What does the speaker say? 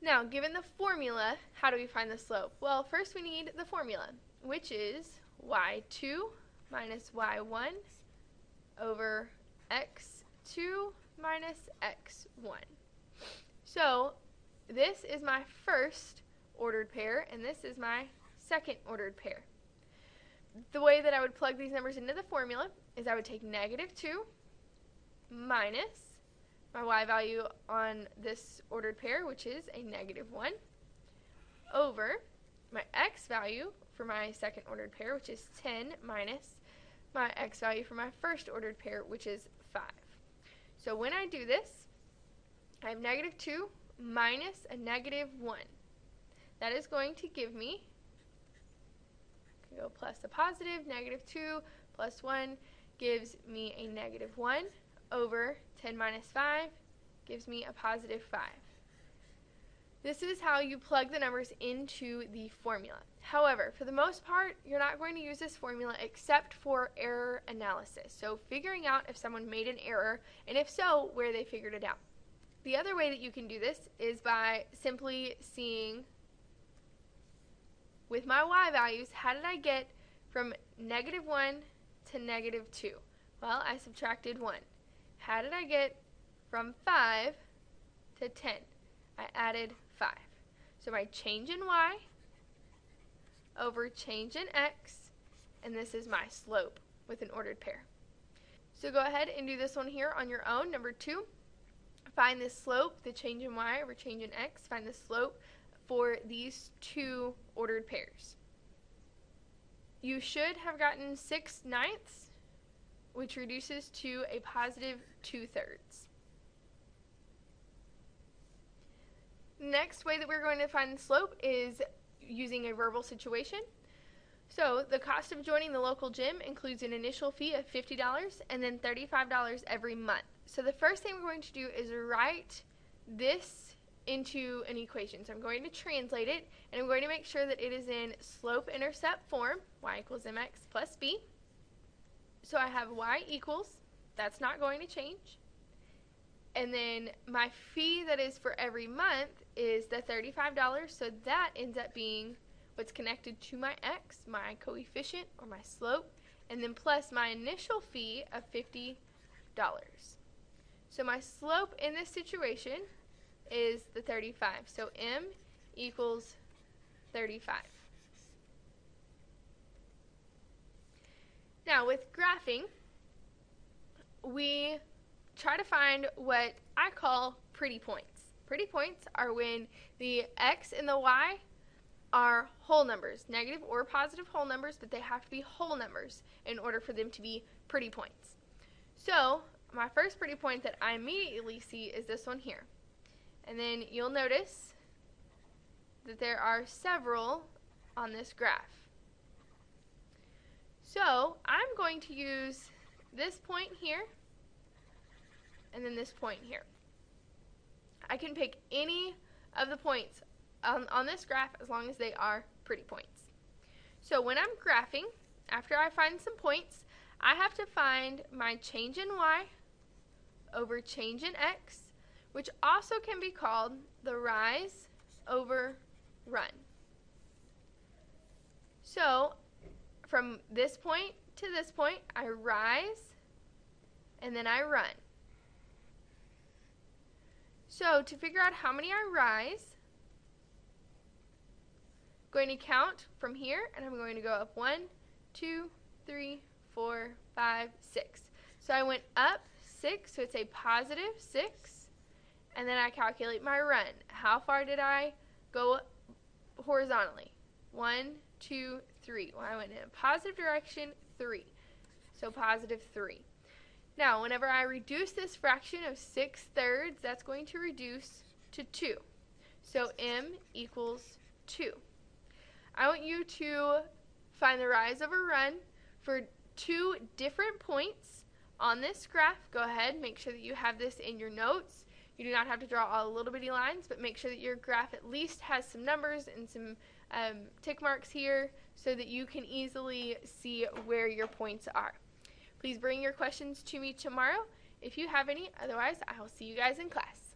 Now, given the formula, how do we find the slope? Well, first we need the formula, which is y2 minus y1 over x2 minus x1. So this is my first ordered pair, and this is my second ordered pair. The way that I would plug these numbers into the formula is I would take negative 2 minus my y value on this ordered pair, which is a negative 1, over my x value for my second ordered pair, which is 10, minus my x value for my first ordered pair, which is 5. So when I do this, I have negative 2 minus a negative 1. That is going to give me, I can go plus a positive, negative 2 plus 1 gives me a negative 1 over 10 minus 5 gives me a positive 5. This is how you plug the numbers into the formula. However, for the most part, you're not going to use this formula except for error analysis. So figuring out if someone made an error, and if so, where they figured it out. The other way that you can do this is by simply seeing, with my y values, how did I get from negative 1 to negative 2? Well, I subtracted 1. How did I get from 5 to 10? I added 5. So my change in y over change in x, and this is my slope with an ordered pair. So go ahead and do this one here on your own. Number 2, find the slope, the change in y over change in x. Find the slope for these two ordered pairs. You should have gotten 6/9, which reduces to a positive 2/3. Next way that we're going to find the slope is using a verbal situation. So the cost of joining the local gym includes an initial fee of $50 and then $35 every month. So the first thing we're going to do is write this into an equation. So I'm going to translate it, and I'm going to make sure that it is in slope-intercept form, y equals mx plus b. So I have y equals, that's not going to change. And then my fee that is for every month is the $35, so that ends up being what's connected to my x, my coefficient or my slope, and then plus my initial fee of $50. So my slope in this situation is the 35. So m equals 35. Now with graphing, we try to find what I call pretty points. Pretty points are when the x and the y are whole numbers, negative or positive whole numbers, but they have to be whole numbers in order for them to be pretty points. So my first pretty point that I immediately see is this one here. And then you'll notice that there are several on this graph. So I'm going to use this point here and then this point here. I can pick any of the points on this graph as long as they are pretty points. So when I'm graphing, after I find some points, I have to find my change in y over change in x, which also can be called the rise over run. So from this point to this point, I rise and then I run. So to figure out how many I rise, I'm going to count from here, and I'm going to go up 1, 2, 3, 4, 5, 6. So I went up 6, so it's a positive 6, and then I calculate my run. How far did I go horizontally? 1, 2, 3. Well, I went in a positive direction, 3. So positive 3. Now, whenever I reduce this fraction of 6/3, that's going to reduce to 2. So m equals 2. I want you to find the rise over run for two different points on this graph. Go ahead, make sure that you have this in your notes. You do not have to draw all little bitty lines, but make sure that your graph at least has some numbers and some tick marks here so that you can easily see where your points are. Please bring your questions to me tomorrow if you have any. Otherwise, I will see you guys in class.